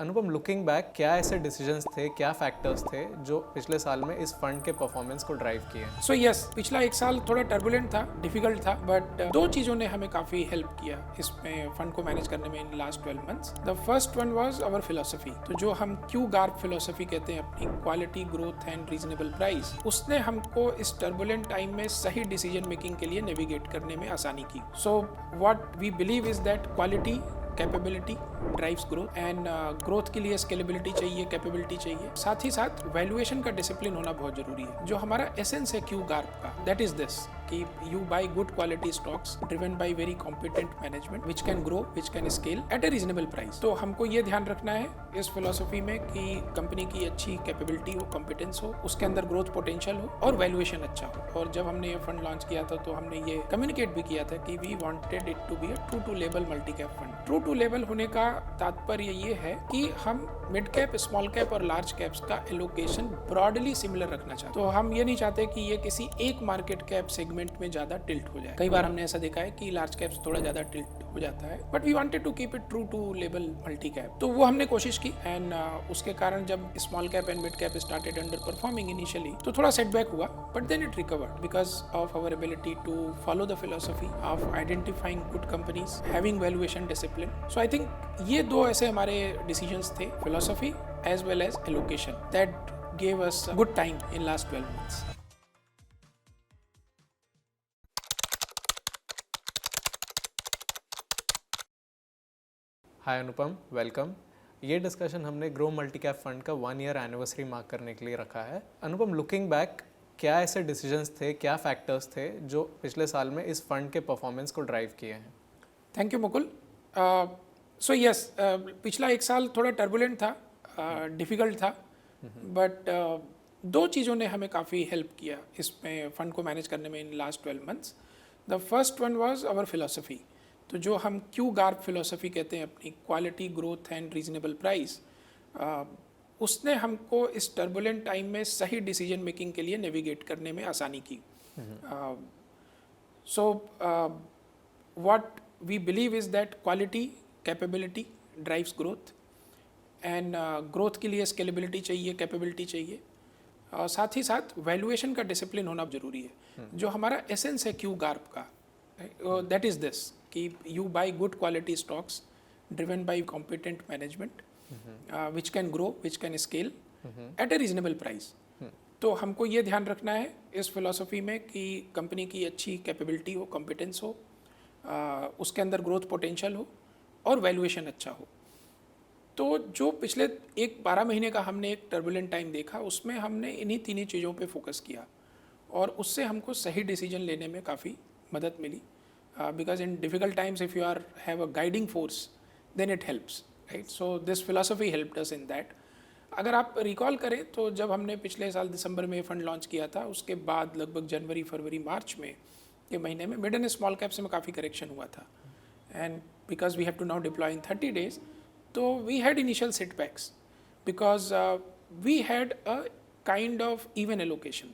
अनुपम, looking back, क्या ऐसे decisions थे, क्या फैक्टर्स थे जो पिछले साल में इस फंड के परफॉर्मेंस को ड्राइव किए? सो यस, पिछला एक साल थोड़ा टर्बुलेंट था, डिफिकल्ट था, बट दो चीज़ों ने हमें काफ़ी हेल्प किया इसमें फंड को मैनेज करने में in last 12 months. The first one was our philosophy. तो जो हम क्यू गार्प फिलोसफी कहते हैं अपनी, quality, growth and reasonable price, उसने हमको इस टर्बुलेंट टाइम में सही डिसीजन मेकिंग के लिए नेविगेट करने में आसानी की। So what we believe is that quality, capability drives growth, and growth के लिए स्केलेबिलिटी चाहिए, कैपेबिलिटी चाहिए, साथ ही साथ वैल्यूएशन का डिसिप्लिन होना बहुत जरूरी है। जो हमारा एसेंस है क्यू गार्प का, दैट इज दिस कि you buy good quality stocks driven by very competent management which can grow, which can scale at a reasonable price. तो हमको ये ध्यान रखना है इस फिलोसफी में कि कंपनी की अच्छी कैपेबिलिटी हो, कॉम्पिटेंस हो, उसके अंदर ग्रोथ पोटेंशियल हो और वैल्यूएशन अच्छा हो। और जब हमने ये फंड लॉन्च किया था तो हमने ये कम्युनिकेट भी किया था कि we wanted it to be a true to label multi cap fund. True to label होने का तात्पर्य ये है कि हम मिड कैप, स्मॉल कैप और लार्ज कैप्स का एलोकेशन ब्रॉडली सिमिलर रखना चाहते हैं। तो हम ये नहीं चाहते कि ये किसी एक मार्केट कैप सेगमेंट में ज्यादा टिल्ट हो जाए। कई बार हमने ऐसा देखा है कि लार्ज कैप्स थोड़ा ज्यादा टिल्ट हो जाता है, but we wanted to keep it true to label multi cap. तो वो हमने कोशिश की, एंड उसके कारण जब small cap and mid cap started under performing initially, तो थोड़ा सेटबैक हुआ, but then it recovered because of our ability to follow the philosophy of identifying good companies, having valuation discipline. So I think ये दो ऐसे हमारे decisions थे, philosophy as well as allocation, that gave us a good time in last 12 months. Hi Anupam, welcome. ये discussion हमने grow multi cap fund का 1 year anniversary mark करने के लिए रखा है। अनुपम, लुकिंग बैक, क्या ऐसे डिसीजंस थे, क्या फैक्टर्स थे जो पिछले साल में इस फंड के परफॉर्मेंस को ड्राइव किए हैं? Thank you Mukul. So yes, पिछला एक साल थोड़ा टर्बुलेंट था, डिफिकल्ट था, बट दो चीज़ों ने हमें काफ़ी हेल्प किया इसमें फंड को मैनेज करने में in last 12 months. The first one was our philosophy. तो जो हम क्यू गार्प फिलोसफी कहते हैं अपनी, quality, growth and reasonable price, उसने हमको इस टर्बुलेंट टाइम में सही डिसीजन मेकिंग के लिए नेविगेट करने में आसानी की। So what we believe is that quality, capability drives growth, and growth के लिए स्केलेबिलिटी चाहिए, कैपेबिलिटी चाहिए, और साथ ही साथ वैल्यूएशन का डिसिप्लिन होना जरूरी है। जो हमारा एसेंस है क्यू गार्प का, दैट इज दिस कि you buy good quality stocks driven by competent management which can grow, which can scale at a reasonable price. तो हमको ये ध्यान रखना है इस फिलोसफी में कि कंपनी की अच्छी कैपेबिलिटी हो, कॉम्पिटेंस हो, उसके अंदर ग्रोथ पोटेंशियल हो और वैल्यूएशन अच्छा हो। तो जो पिछले 12 महीने का हमने एक टर्बुलेंट टाइम देखा, उसमें हमने इन्हीं तीनों चीज़ों पे फोकस किया और उससे हमको सही डिसीजन लेने में काफ़ी मदद मिली। Because in difficult times if you are have a guiding force then it helps, right? So this philosophy helped us in that. अगर आप रिकॉल करें तो जब हमने पिछले साल दिसंबर में फंड लॉन्च किया था, उसके बाद लगभग जनवरी, फरवरी, मार्च में के महीने में मिड एंड स्मॉल कैप्स में काफ़ी करेक्शन हुआ था, and because we have to now deploy in 30 days, तो we had initial setbacks because we had a kind of even allocation,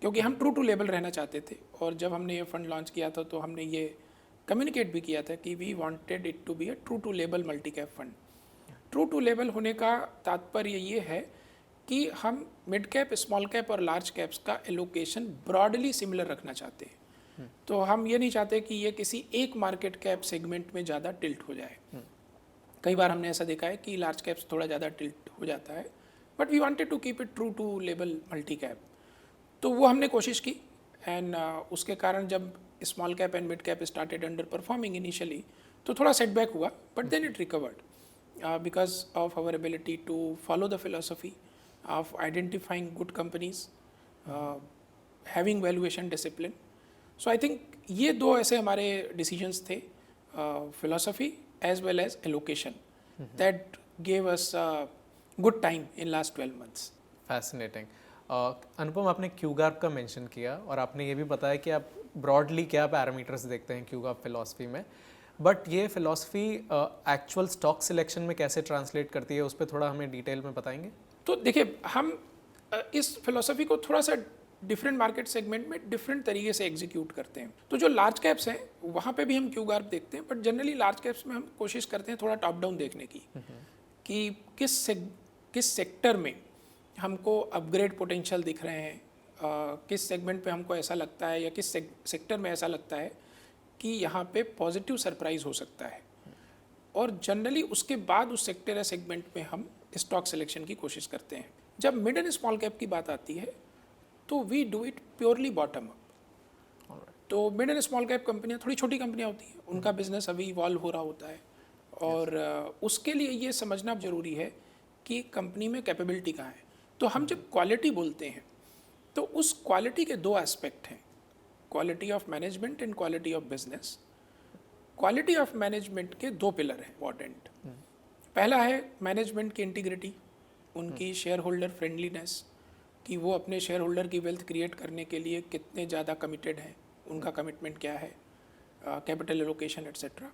क्योंकि हम ट्रू टू लेबल रहना चाहते थे। और जब हमने ये फंड लॉन्च किया था तो हमने ये कम्युनिकेट भी किया था कि we wanted it to be a true to label multi cap fund. True to label होने का तात्पर्य ये है कि हम मिड कैप, स्मॉल कैप और लार्ज कैप्स का एलोकेशन ब्रॉडली सिमिलर रखना चाहते हैं। तो हम ये नहीं चाहते कि ये किसी एक मार्केट कैप सेगमेंट में ज़्यादा टिल्ट हो जाए। कई बार हमने ऐसा देखा है कि लार्ज कैप्स थोड़ा ज़्यादा टिल्ट हो जाता है, but we wanted to keep it true to label multi cap. तो वो हमने कोशिश की, एंड उसके कारण जब small cap and mid cap started under performing initially, तो थोड़ा सेटबैक हुआ, but then it recovered because of our ability to follow the philosophy of identifying good companies, having valuation discipline. So I think ये दो ऐसे हमारे decisions थे, philosophy as well as allocation, that gave us a good time in last 12 months. Fascinating. अनुपम, आपने Q GARP का mention किया और आपने ये भी बताया कि आप ब्रॉडली क्या पैरामीटर्स देखते हैं क्यू गार्प फिलॉसफी में, बट ये फिलॉसफी एक्चुअल स्टॉक सिलेक्शन में कैसे ट्रांसलेट करती है, उस पर थोड़ा हमें डिटेल में बताएंगे? तो देखिए, हम इस फिलॉसफी को थोड़ा सा डिफरेंट मार्केट सेगमेंट में डिफरेंट तरीके से एग्जीक्यूट करते हैं। तो जो लार्ज कैप्स हैं वहाँ पे भी हम क्यू गार्प देखते हैं, बट जनरली लार्ज कैप्स में हम कोशिश करते हैं थोड़ा टॉप डाउन देखने की, कि किस सेक्टर में हमको अपग्रेड पोटेंशियल दिख रहे हैं, किस सेगमेंट पे हमको ऐसा लगता है या किस सेक्टर में ऐसा लगता है कि यहाँ पे पॉजिटिव सरप्राइज हो सकता है, और जनरली उसके बाद उस सेक्टर या सेगमेंट में हम स्टॉक सिलेक्शन की कोशिश करते हैं। जब मिड एंड स्मॉल कैप की बात आती है तो we do it purely bottom up. तो मिड एंड स्मॉल कैप कंपनियाँ थोड़ी छोटी कंपनियाँ होती हैं, उनका बिजनेस अभी इवॉल्व हो रहा होता है, और उसके लिए ये समझना जरूरी है कि कंपनी में कैपेबिलिटी कहाँ है। तो हम जब क्वालिटी बोलते हैं तो उस क्वालिटी के दो एस्पेक्ट हैं, quality of management and quality of business. Quality of management के दो पिलर हैं इंपॉर्टेंट। पहला है मैनेजमेंट की इंटीग्रिटी, उनकी शेयर होल्डर फ्रेंडलीनेस, कि वो अपने शेयर होल्डर की वेल्थ क्रिएट करने के लिए कितने ज़्यादा कमिटेड हैं, उनका कमिटमेंट क्या है, capital allocation etcetera.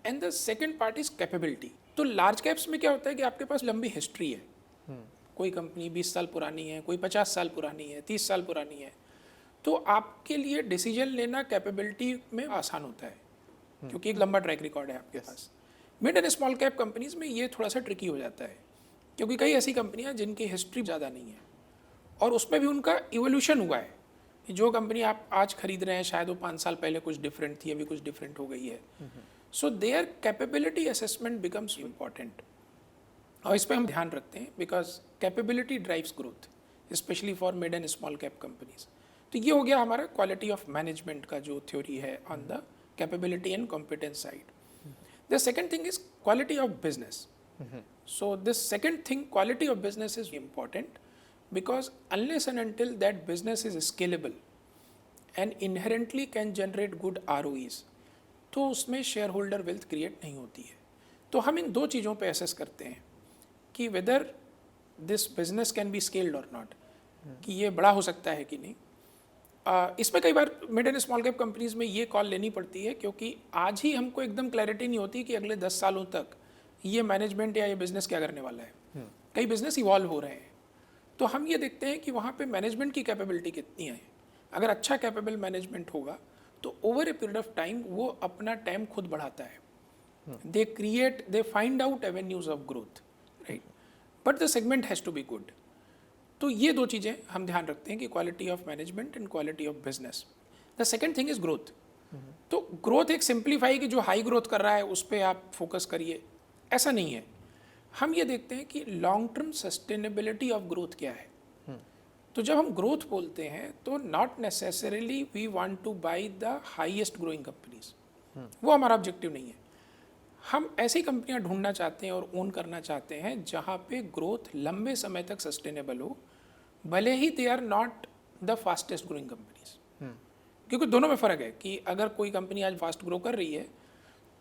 And the second part is capability. तो लार्ज कैप्स में क्या होता है कि आपके पास लंबी हिस्ट्री है, कोई कंपनी 20 साल पुरानी है, कोई 50 साल पुरानी है, 30 साल पुरानी है, तो आपके लिए डिसीजन लेना कैपेबिलिटी में आसान होता है क्योंकि एक लंबा ट्रैक रिकॉर्ड है आपके पास। Mid and small cap companies में ये थोड़ा सा ट्रिकी हो जाता है क्योंकि कई ऐसी कंपनियां जिनकी हिस्ट्री ज़्यादा नहीं है और उसमें भी उनका इवोल्यूशन हुआ है। जो कंपनी आप आज खरीद रहे हैं शायद वो 5 साल पहले कुछ डिफरेंट थी, अभी कुछ डिफरेंट हो गई है। So there capability assessment becomes important, और इस पर हम ध्यान रखते हैं because capability drives growth, specially for mid and small cap companies. तो ये हो गया हमारा क्वालिटी ऑफ मैनेजमेंट का जो थ्योरी है on the capability and competence side. The second thing is quality of business. So this second thing, quality of business is important because unless and until that business is scalable and inherently can generate good ROEs, तो उसमें share holder wealth create नहीं होती है। तो हम इन दो चीज़ों पे असेस करते हैं कि whether this business can be scaled और नॉट, कि ये बड़ा हो सकता है कि नहीं। इसमें कई बार mid and small cap companies में ये कॉल लेनी पड़ती है क्योंकि आज ही हमको एकदम क्लैरिटी नहीं होती कि अगले 10 सालों तक ये मैनेजमेंट या ये बिजनेस क्या करने वाला है। कई बिजनेस इवॉल्व हो रहे हैं, तो हम ये देखते हैं कि वहाँ पे मैनेजमेंट की कैपेबिलिटी कितनी है। अगर अच्छा कैपेबल मैनेजमेंट होगा तो over a period of time वो अपना टाइम खुद बढ़ाता है। They find out avenues of growth, right, but the segment has to be good. तो ये दो चीज़ें हम ध्यान रखते हैं कि quality of management and quality of business. The second thing is growth. तो ग्रोथ एक सिंप्लीफाई कि जो हाई ग्रोथ कर रहा है उस पर आप फोकस करिए, ऐसा नहीं है। हम ये देखते हैं कि long term sustainability of growth क्या है। तो जब हम ग्रोथ बोलते हैं तो not necessarily we want to buy the highest growing companies, वो हमारा ऑब्जेक्टिव नहीं है। हम ऐसी कंपनियां ढूंढना चाहते हैं और ओन करना चाहते हैं जहां पे ग्रोथ लंबे समय तक सस्टेनेबल हो, भले ही they are not the fastest growing companies. क्योंकि दोनों में फ़र्क है कि अगर कोई कंपनी आज फास्ट ग्रो कर रही है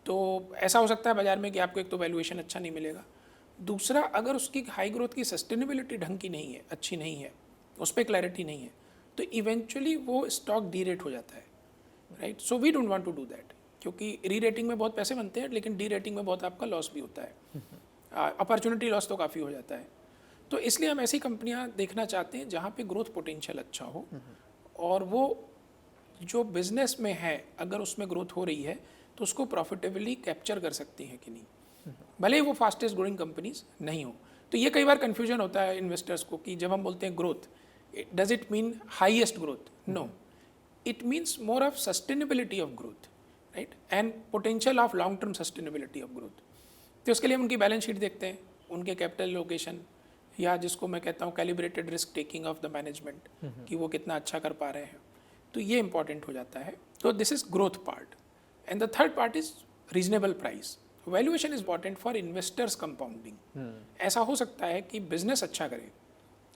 तो ऐसा हो सकता है बाजार में कि आपको एक तो वैल्यूएशन अच्छा नहीं मिलेगा, दूसरा अगर उसकी हाई ग्रोथ की सस्टेनेबिलिटी ढंग की नहीं है, अच्छी नहीं है, उस पर क्लैरिटी नहीं है, तो इवेंचुअली वो स्टॉक डी रेट हो जाता है, right. So we don't want to do that, क्योंकि री रेटिंग में बहुत पैसे बनते हैं लेकिन डी रेटिंग में बहुत आपका लॉस भी होता है, अपॉर्चुनिटी लॉस तो काफ़ी हो जाता है। तो इसलिए हम ऐसी कंपनियां देखना चाहते हैं जहाँ पे ग्रोथ पोटेंशियल अच्छा हो और वो जो बिजनेस में है अगर उसमें ग्रोथ हो रही है तो उसको प्रॉफिटेबली कैप्चर कर सकती हैं कि नहीं, भले ही वो फास्टेस्ट ग्रोइंग कंपनीज नहीं हो। तो ये कई बार कन्फ्यूजन होता है इन्वेस्टर्स को कि जब हम बोलते हैं growth, does it mean highest growth? No, it means more of sustainability of growth, right, and potential of long term sustainability of growth. तो उसके लिए हम उनकी बैलेंस शीट देखते हैं, उनके कैपिटल लोकेशन, या जिसको मैं कहता हूँ calibrated risk taking of the management, कि वो कितना अच्छा कर पा रहे हैं, तो ये इंपॉर्टेंट हो जाता है। तो this is growth part. And the third part is reasonable price. Valuation is important for investors compounding. ऐसा हो सकता है कि बिजनेस अच्छा करे,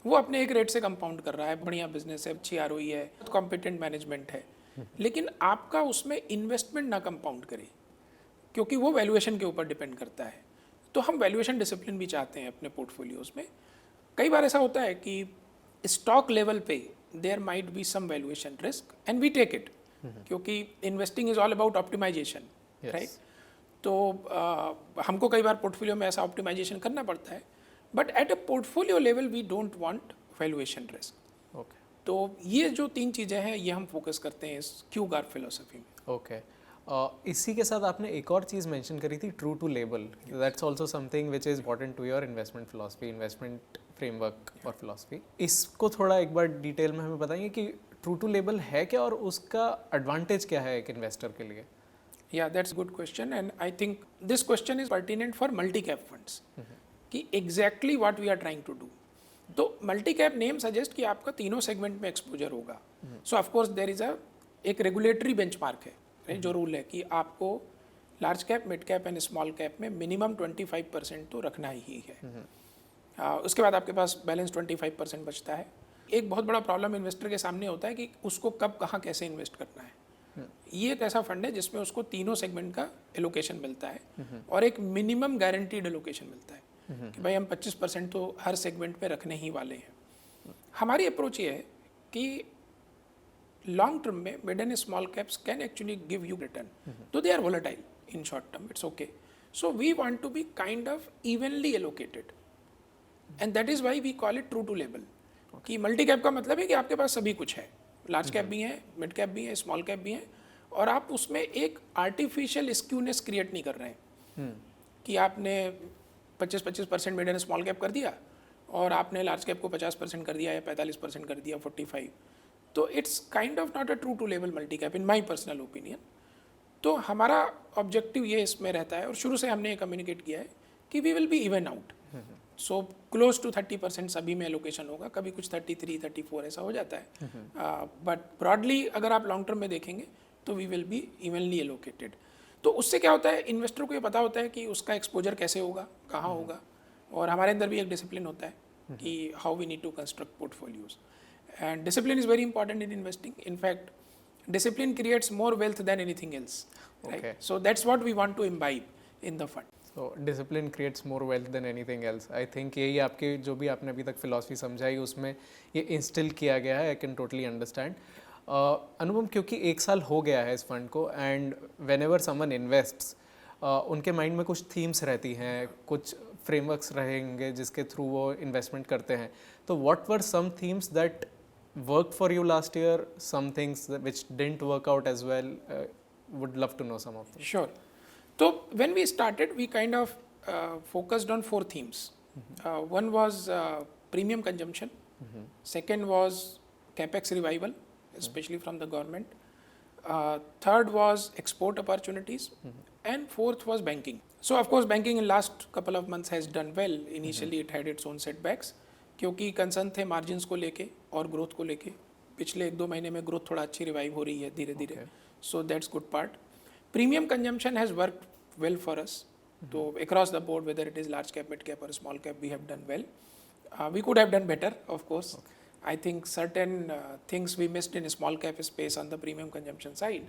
वो अपने एक रेट से कंपाउंड कर रहा है, बढ़िया बिजनेस है, अच्छी आरओई है, कॉम्पिटेंट मैनेजमेंट है, लेकिन आपका उसमें इन्वेस्टमेंट ना कंपाउंड करे क्योंकि वो वैल्यूएशन के ऊपर डिपेंड करता है। तो हम वैल्यूएशन डिसिप्लिन भी चाहते हैं अपने पोर्टफोलियोज में। कई बार ऐसा होता है कि स्टॉक लेवल पे there might be some valuation risk and we take it, क्योंकि investing is all about optimisation, right. तो हमको कई बार पोर्टफोलियो में ऐसा ऑप्टिमाइजेशन करना पड़ता है, but at a portfolio level we don't want valuation risk. Okay, तो ये जो तीन चीज़ें हैं ये हम फोकस करते हैं इस क्यू गार्प फिलोसफी में। ओके। इसी के साथ आपने एक और चीज़ मेंशन करी थी, true to label. That's also something which is important to your investment philosophy, investment framework और फिलॉसफी. इसको थोड़ा एक बार डिटेल में हमें बताएंगे कि ट्रू टू लेबल है क्या और उसका एडवांटेज क्या है एक इन्वेस्टर के लिए. Yeah, that's a good question, and I think this question is pertinent for multi-cap funds. कि exactly what we are trying to do. तो multi-cap name suggest कि आपका तीनों segment में exposure होगा. So of course there is एक regulatory benchmark है, right? जो rule है कि आपको large cap, mid cap and small cap में minimum 25% तो रखना ही है. उसके बाद आपके पास बैलेंस 25% बचता है. एक बहुत बड़ा प्रॉब्लम इन्वेस्टर के सामने होता है कि उसको कब कहाँ कैसे इन्वेस्ट करना है. ये एक ऐसा फंड है जिसमें उसको तीनों सेगमेंट का एलोकेशन मिलता है और एक मिनिमम गारंटीड एलोकेशन मिलता है कि भाई हम 25% तो हर सेगमेंट में रखने ही वाले हैं. हमारी अप्रोच ये है कि लॉन्ग टर्म में mid and small caps can actually give you return, तो they are volatile in short term, it's okay. So we want to be kind of evenly allocated and that is why we call it true to label. कि multi cap का मतलब है कि आपके पास सभी कुछ है, लार्ज कैप भी है, मिड कैप भी है, स्मॉल कैप भी है, और आप उसमें एक आर्टिफिशियल स्क्यूनेस क्रिएट नहीं कर रहे हैं कि आपने 25% मिड एंड स्मॉल कैप कर दिया और आपने लार्ज कैप को 50% कर दिया या 45% कर दिया, 45. तो it's kind of not a true to level multi cap in my personal opinion. तो हमारा ऑब्जेक्टिव ये इसमें रहता है और शुरू से हमने ये कम्युनिकेट किया है कि we will be even out. So close to 30% सभी में एलोकेशन होगा, कभी कुछ 33, 34 ऐसा हो जाता है. बट ब्रॉडली अगर आप लॉन्ग टर्म में देखेंगे तो we will be evenly allocated. तो उससे क्या होता है, इन्वेस्टर को ये पता होता है कि उसका एक्सपोजर कैसे होगा, कहाँ होगा, और हमारे अंदर भी एक डिसिप्लिन होता है कि how we need to construct portfolios. And discipline is very important in investing. In fact discipline creates more wealth than anything else, right? Okay. So that's what we want to imbibe in the fund. So discipline creates more wealth than anything else. I think यही आपके जो भी आपने अभी तक philosophy समझाई उसमें ये इंस्टिल किया गया है. I can totally understand. Anupam, क्योंकि एक साल हो गया है इस फंड को, and whenever someone invests उनके माइंड में कुछ थीम्स रहती हैं, कुछ फ्रेमवर्क्स रहेंगे जिसके थ्रू वो इन्वेस्टमेंट करते हैं. तो what were some themes that worked for you last year, some things which didn't work out as well? Would love to know some of them. Sure. So when we started, we kind of focused on 4 themes. One was premium consumption. Second was capex revival, especially from the government. Third was export opportunities. And fourth was banking. So of course banking in last couple of months has done well. Initially it had its own setbacks, क्योंकि concern थे margins को लेके और growth को लेके. पिछले 1-2 महीने में ग्रोथ थोड़ा अच्छी रिवाइव हो रही है धीरे धीरे, so that's good part. Premium consumption has work well for us. तो across the board, whether it is large cap, mid cap और small cap, we have done well. We could have done better, of course. I think certain things we missed in small cap space on the premium consumption side.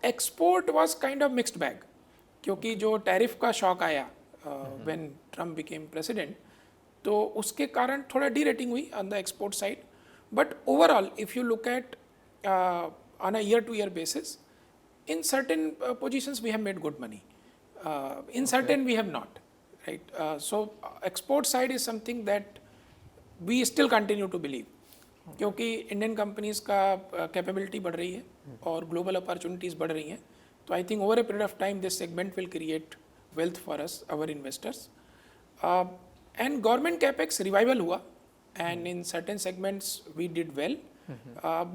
Export was kind of mixed bag, क्योंकि जो tariff का shock आया when Trump became president, तो उसके कारण थोड़ा de rating हुई on the export side. But overall if you look at on a year to year basis, in certain positions we have made good money, in certain we have not, right. So export side is something that we still continue to believe, क्योंकि Indian companies का capability बढ़ रही है और global opportunities बढ़ रही हैं. तो I think over a period of time this segment will create wealth for us, our investors. And government capex revival हुआ, and in certain segments we did well,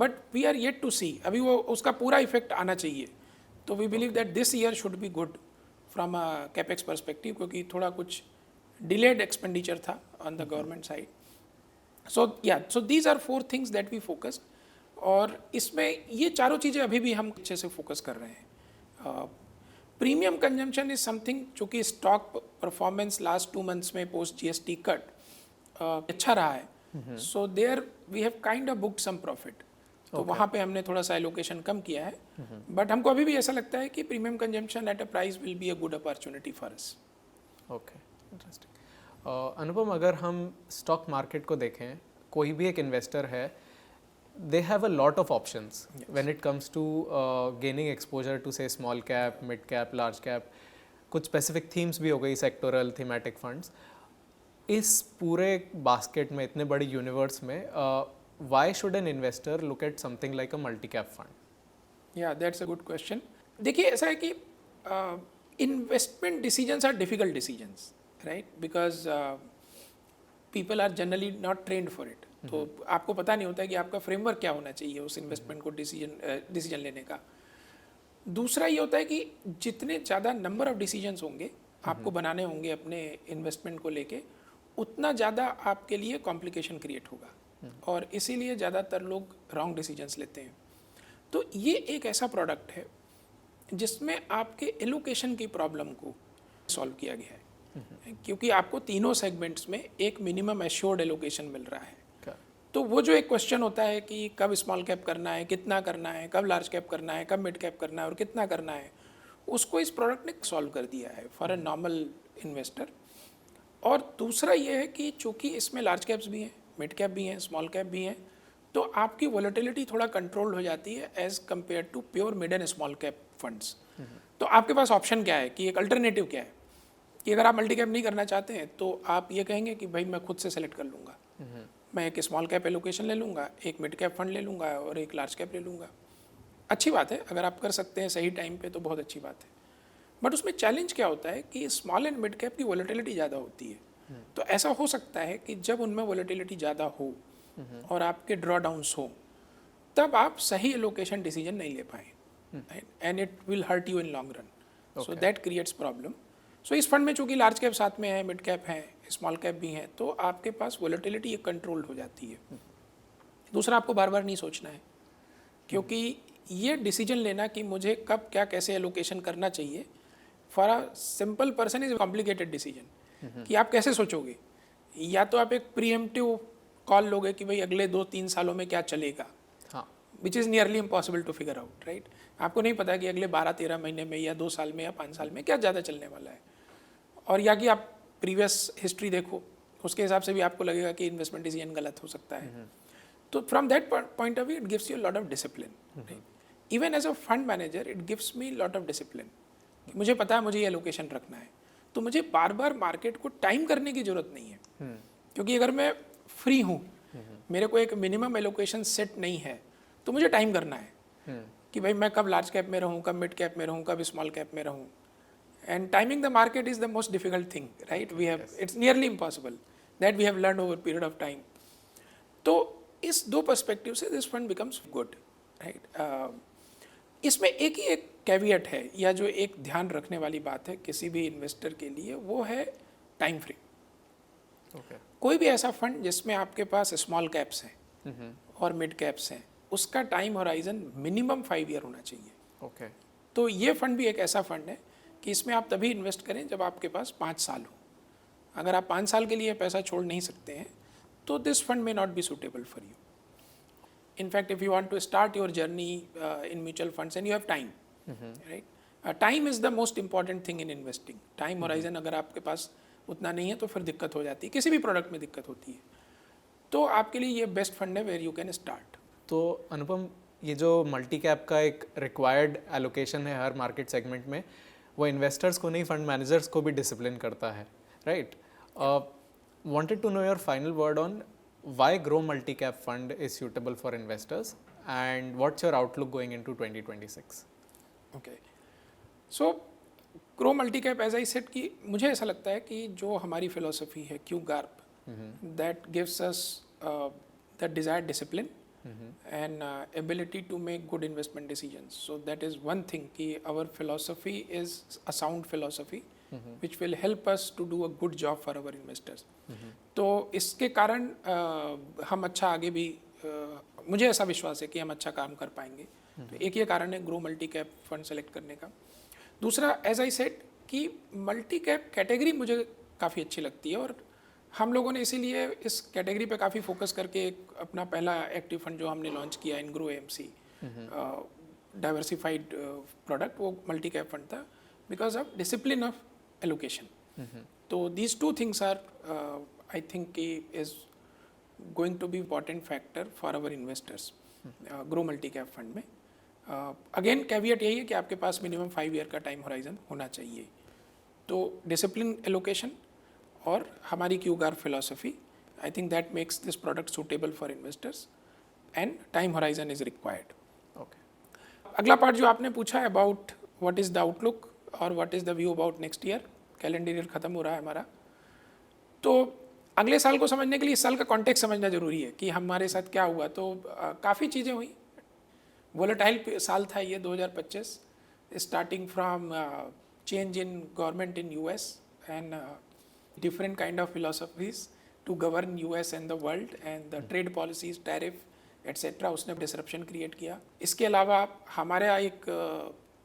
but we are yet to see. अभी वो उसका पूरा effect आना चाहिए. तो we believe that this year should be good from a capex perspective, क्योंकि थोड़ा कुछ delayed expenditure था on the government side. So yeah, so these are 4 things that we focused. और इसमें ये चारों चीज़ें अभी भी हम अच्छे से फोकस कर रहे हैं. प्रीमियम कंजम्पशन इज समथिंग जो कि स्टॉक परफॉर्मेंस लास्ट 2 मंथ्स में पोस्ट GST कट अच्छा रहा है. So there we have kind of booked some profit. तो वहाँ पे हमने थोड़ा सा एलोकेशन कम किया है. बट हमको अभी भी ऐसा लगता है कि premium consumption at a price will be a good opportunity for us. Okay, interesting. Anupam, अगर हम स्टॉक मार्केट को देखें, कोई भी एक इन्वेस्टर है, they have a lot of options when it comes to gaining exposure to say small cap, mid cap, large cap. कुछ specific themes भी हो गई, sectoral, thematic funds. इस पूरे basket में, इतने बड़े universe में, why should an investor look at something like a multi cap fund? Yeah, that's a good question. देखिए ऐसा है कि investment decisions are difficult decisions, right, because people are generally not trained for it. तो आपको पता नहीं होता है कि आपका फ्रेमवर्क क्या होना चाहिए उस इन्वेस्टमेंट को डिसीजन लेने का. दूसरा ये होता है कि जितने ज़्यादा नंबर ऑफ डिसीजंस होंगे आपको बनाने होंगे अपने इन्वेस्टमेंट को लेके, उतना ज़्यादा आपके लिए कॉम्प्लिकेशन क्रिएट होगा, और इसीलिए ज़्यादातर लोग रॉन्ग डिसीजंस लेते हैं. तो ये एक ऐसा प्रोडक्ट है जिसमें आपके एलोकेशन की प्रॉब्लम को सॉल्व किया गया है, क्योंकि आपको तीनों सेगमेंट्स में एक मिनिमम एश्योर्ड एलोकेशन मिल रहा है. तो वो जो एक क्वेश्चन होता है कि कब स्मॉल कैप करना है, कितना करना है, कब लार्ज कैप करना है, कब मिड कैप करना है और कितना करना है, उसको इस प्रोडक्ट ने सॉल्व कर दिया है फॉर अ नॉर्मल इन्वेस्टर. और दूसरा ये है कि चूँकि इसमें लार्ज कैप्स भी हैं, मिड कैप भी हैं, स्मॉल कैप भी हैं, तो आपकी वॉलेटिलिटी थोड़ा कंट्रोल्ड हो जाती है as compared to pure mid and small cap funds. तो आपके पास ऑप्शन क्या है कि एक अल्टरनेटिव क्या है कि अगर आप मल्टी कैप नहीं करना चाहते हैं तो आप ये कहेंगे कि भाई मैं खुद से सेलेक्ट कर लूँगा, मैं एक स्मॉल कैप एलोकेशन ले लूँगा, एक मिड कैप फंड ले लूँगा और एक लार्ज कैप ले लूँगा. अच्छी बात है, अगर आप कर सकते हैं सही टाइम पे तो बहुत अच्छी बात है. बट उसमें चैलेंज क्या होता है कि स्मॉल एंड मिड कैप की वॉलेटिलिटी ज़्यादा होती है. तो ऐसा हो सकता है कि जब उनमें वॉलेटिलिटी ज़्यादा हो और आपके ड्रॉ डाउन्स हो, तब आप सही एलोकेशन डिसीजन नहीं ले पाए, and it will hurt you in long run. So that creates problem. So इस फंड में चूँकि लार्ज कैप साथ में है, मिड कैप है, स्मॉल कैप भी है, तो आपके पास वॉलेटिलिटी एक कंट्रोल्ड हो जाती है. दूसरा, आपको बार बार नहीं सोचना है, क्योंकि ये डिसीजन लेना कि मुझे कब क्या कैसे एलोकेशन करना चाहिए for a simple person is complicated decision. कि आप कैसे सोचोगे, या तो आप एक प्रीएम्प्टिव कॉल लोगे कि भाई अगले 2-3 सालों में क्या चलेगा, which is nearly impossible to figure out, right. आपको नहीं पता कि अगले 12-13 महीने में या 2 साल में या 5 साल में क्या ज़्यादा चलने वाला है. और या कि आप प्रीवियस हिस्ट्री देखो, उसके हिसाब से भी आपको लगेगा कि इन्वेस्टमेंट डिसीजन गलत हो सकता है. तो from that point of view it gives you lot of discipline. Even as a fund manager it gives me lot of discipline. मुझे पता है मुझे ये एलोकेशन रखना है, तो मुझे बार बार मार्केट को टाइम करने की जरूरत नहीं है. क्योंकि अगर मैं फ्री हूँ, मेरे को एक मिनिमम एलोकेशन सेट नहीं है, तो मुझे टाइम करना है कि भाई मैं कब लार्ज कैप में रहूँ, कब मिड कैप में रहूँ, कब स्मॉल कैप में रहूँ. And timing the market is the most difficult thing, right? It's nearly impossible. That we have learned over a period of time. तो इस दो पर्सपेक्टिव से this fund becomes good, right. इसमें एक ही एक कैवियट है, या जो एक ध्यान रखने वाली बात है किसी भी इन्वेस्टर के लिए, वो है टाइम फ्रेम. कोई भी ऐसा फंड जिसमें आपके पास स्मॉल कैप्स हैं और मिड कैप्स हैं, उसका टाइम होराइजन मिनिमम 5 ईयर होना चाहिए. तो ये फंड भी एक ऐसा फंड है कि इसमें आप तभी इन्वेस्ट करें जब आपके पास 5 साल हो. अगर आप 5 साल के लिए पैसा छोड़ नहीं सकते हैं तो this fund may not be suitable for you. In fact if you want to start your journey in mutual funds and you have time, right. Time is the most important thing in investing. Time horizon अगर आपके पास उतना नहीं है तो फिर दिक्कत हो जाती है, किसी भी प्रोडक्ट में दिक्कत होती है. तो आपके लिए ये बेस्ट फंड है वेयर यू कैन स्टार्ट. तो अनुपम, ये जो मल्टी कैप का एक रिक्वायर्ड एलोकेशन है हर मार्केट सेगमेंट में, वो इन्वेस्टर्स को नहीं, फंड मैनेजर्स को भी डिसिप्लिन करता है, right. Wanted to know your final word on why Groww multi cap fund is suitable for investors and what's your outlook going into 2026. Okay, so Groww multi cap as I said कि मुझे ऐसा लगता है कि जो हमारी philosophy है Q Garp, that gives us the desired discipline and ability to make good investment decisions. So that is one thing कि our philosophy is a sound philosophy which will help us to do a good job for our investors. तो इसके कारण हम अच्छा आगे भी मुझे ऐसा विश्वास है कि हम अच्छा काम कर पाएंगे. तो एक ये कारण है grow multi cap fund select करने का. दूसरा, एज आई सेड कि मल्टी कैप कैटेगरी मुझे काफ़ी अच्छी लगती है, और हम लोगों ने इसीलिए इस कैटेगरी पे काफ़ी फोकस करके एक अपना पहला एक्टिव फंड जो हमने लॉन्च किया in Groww AMC diversified product, वो मल्टी कैप फंड था because of discipline of allocation. तो these two things are I think is going to be important factor for our investors Groww multi cap fund में. Again caveat यही है कि आपके पास minimum 5 year का time horizon होना चाहिए. तो डिसिप्लिन एलोकेशन और हमारी क्यूगार philosophy, I think that makes this product suitable for investors and time horizon is required. Okay, अगला पार्ट जो आपने पूछा है about what is the outlook और what is the view about next year. Calendar year ख़त्म हो रहा है हमारा, तो अगले साल को समझने के लिए इस साल का कॉन्टेक्स्ट समझना ज़रूरी है कि हमारे साथ क्या हुआ. तो काफ़ी चीज़ें हुई. वोलेटाइल साल था ये 2025, starting from change in government in US and different kind of philosophies to govern US and the world and the trade policies, tariff, etc. उसने disruption create किया. इसके अलावा हमारा एक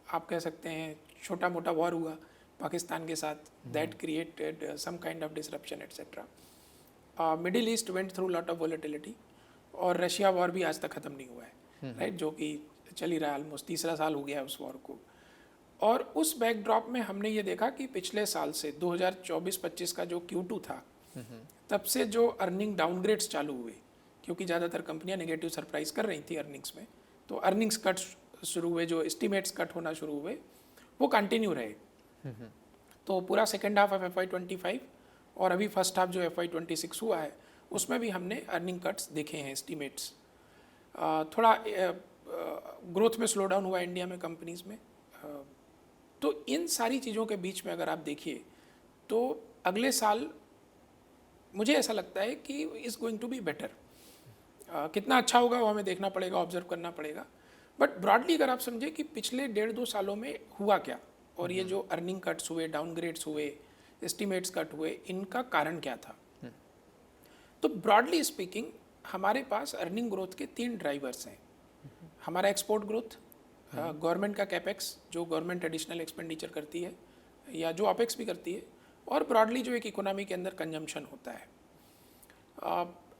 आप कह सकते हैं छोटा मोटा वॉर हुआ पाकिस्तान के साथ, that created some kind of disruption, etc. Middle east went through lot of volatility, और रशिया वॉर भी आज तक ख़त्म नहीं हुआ है, राइट, जो कि चल ही रहा है, ऑलमोस्ट तीसरा साल हो गया है उस वॉर को. और उस बैकड्रॉप में हमने ये देखा कि पिछले साल से 2024-25 का जो Q2 था, तब से जो अर्निंग डाउनग्रेड्स चालू हुए, क्योंकि ज़्यादातर कंपनियां नेगेटिव सरप्राइज कर रही थी अर्निंग्स में, तो अर्निंग्स कट शुरू हुए, जो एस्टिमेट्स कट होना शुरू हुए वो कंटिन्यू रहे. तो पूरा सेकेंड हाफ ऑफ FY25 और अभी फर्स्ट हाफ जो FY26 हुआ है उसमें भी हमने अर्निंग कट्स देखे हैं, एस्टिमेट्स. थोड़ा ग्रोथ में स्लो डाउन हुआ इंडिया में कंपनीज़ में. तो इन सारी चीज़ों के बीच में अगर आप देखिए तो अगले साल मुझे ऐसा लगता है कि is going to be better. कितना अच्छा होगा वो हमें देखना पड़ेगा, ऑब्जर्व करना पड़ेगा. बट ब्रॉडली अगर आप समझे कि पिछले 1.5-2 सालों में हुआ क्या, और ये जो अर्निंग कट्स हुए, डाउनग्रेड्स हुए, एस्टिमेट्स कट हुए, इनका कारण क्या था. तो ब्रॉडली स्पीकिंग हमारे पास अर्निंग ग्रोथ के 3 ड्राइवर्स हैं. हमारा एक्सपोर्ट ग्रोथ, गवर्नमेंट का कैपेक्स जो गवर्नमेंट एडिशनल एक्सपेंडिचर करती है या जो अपेक्स भी करती है, और ब्रॉडली जो एक इकोनॉमी के अंदर कंजम्पशन होता है.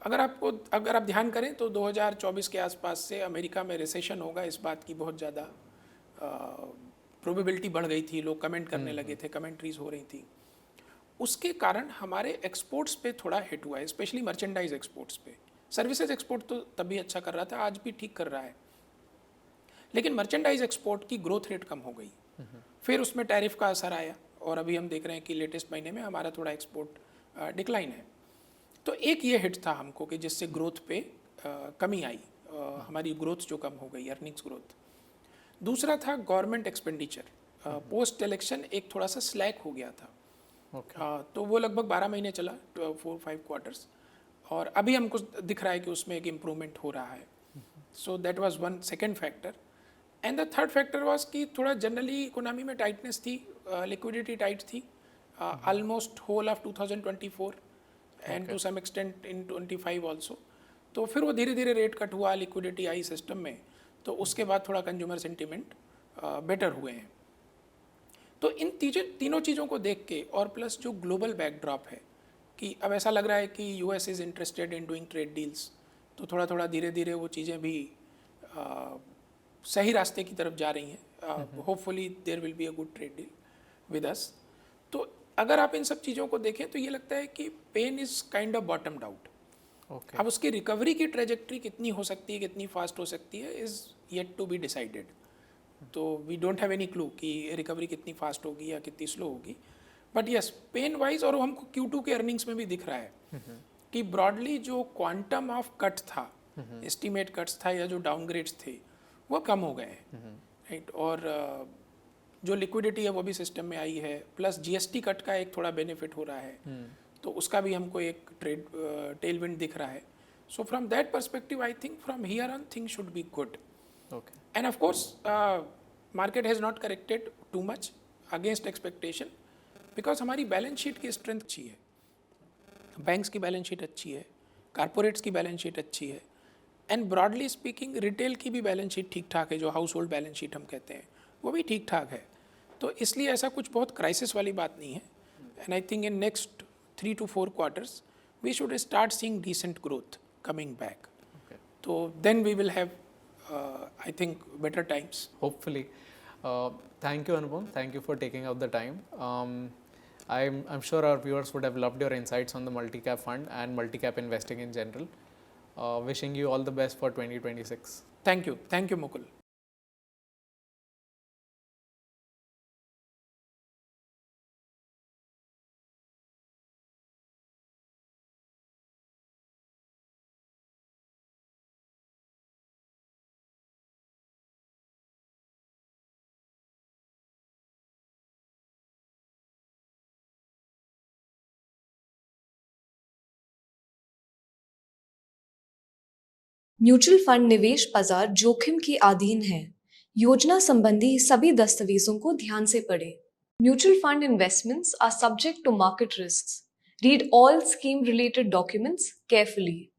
अगर आप ध्यान करें तो 2024 के आसपास से अमेरिका में रिसेशन होगा, इस बात की बहुत ज़्यादा प्रोबेबिलिटी बढ़ गई थी. लोग कमेंट करने लगे थे, कमेंट्रीज हो रही थी. उसके कारण हमारे एक्सपोर्ट्स पे थोड़ा हिट हुआ है, स्पेशली मर्चेंडाइज एक्सपोर्ट्स पे. सर्विसेज एक्सपोर्ट तो तभी अच्छा कर रहा था, आज भी ठीक कर रहा है, लेकिन मर्चेंडाइज एक्सपोर्ट की ग्रोथ रेट कम हो गई. फिर उसमें टैरिफ का असर आया, और अभी हम देख रहे हैं कि लेटेस्ट महीने में हमारा थोड़ा एक्सपोर्ट डिक्लाइन है. तो एक ये हिट था हमको कि जिससे ग्रोथ पे कमी आई, हमारी ग्रोथ जो कम हो गई, अर्निंग्स ग्रोथ. दूसरा था गवर्नमेंट एक्सपेंडिचर. पोस्ट इलेक्शन एक थोड़ा सा स्लैक हो गया था. तो वो लगभग 12 महीने चला, 4-5 क्वार्टर्स, और अभी हमको दिख रहा है कि उसमें एक इम्प्रूवमेंट हो रहा है. So that was one second factor. And the third factor was कि थोड़ा जनरली इकोनॉमी में टाइटनेस थी, लिक्विडिटी टाइट थी, almost whole of 2024 and to some extent in 25 also. तो फिर वो धीरे धीरे रेट कट हुआ, लिक्विडिटी आई सिस्टम में, तो उसके बाद थोड़ा कंज्यूमर सेंटिमेंट बेटर हुए हैं. तो इन तीनों चीज़ों को देख के, और प्लस जो ग्लोबल बैकड्रॉप है कि अब ऐसा लग रहा है कि US is interested in doing trade deals, तो थोड़ा थोड़ा धीरे धीरे वो चीज़ें भी सही रास्ते की तरफ जा रही हैं. Hopefully there will be a good trade deal with us. तो अगर आप इन सब चीज़ों को देखें तो ये लगता है कि pain is kind of bottomed out. अब उसकी रिकवरी की ट्रेजेक्ट्री कितनी हो सकती है, कितनी फास्ट हो सकती है, is yet to be decided. तो we don't have any clue कि रिकवरी कितनी फास्ट होगी या कितनी स्लो होगी. बट यस, पेन वाइज, और हमको Q2 के अर्निंग्स में भी दिख रहा है कि ब्रॉडली जो क्वांटम ऑफ कट था, एस्टीमेट कट्स था या जो डाउनग्रेड्स थे, वो कम हो गए हैं, राइट. और जो लिक्विडिटी है वो भी सिस्टम में आई है, प्लस GST कट का एक थोड़ा बेनिफिट हो रहा है, तो उसका भी हमको एक ट्रेड टेलविंड दिख रहा है. So from that perspective I think from here on thing should be good. And of course, market has not corrected too much against expectation, because हमारी बैलेंस शीट की स्ट्रेंथ अच्छी है, बैंक्स की balance sheet अच्छी है, corporates की balance sheet अच्छी है, एंड ब्रॉडली स्पीकिंग रिटेल की भी बैलेंस शीट ठीक ठाक है, जो हाउस होल्ड बैलेंस शीट हम कहते हैं वो भी ठीक ठाक है. तो इसलिए ऐसा कुछ बहुत क्राइसिस वाली बात नहीं है. And I think in next 3 to 4 quarters we should start seeing decent growth coming back. तो then we will have I think better times. Hopefully. Thank you, Anupam. Thank you for taking out the time. I'm sure our viewers would have loved your insights on the multi-cap fund and multi-cap investing in general. Wishing you all the best for 2026. Thank you, Mukul. Mutual fund निवेश बाजार जोखिम के अधीन है। योजना संबंधी सभी दस्तावेजों को ध्यान से पढ़ें। Mutual fund investments are subject to market risks. Read all scheme related documents carefully.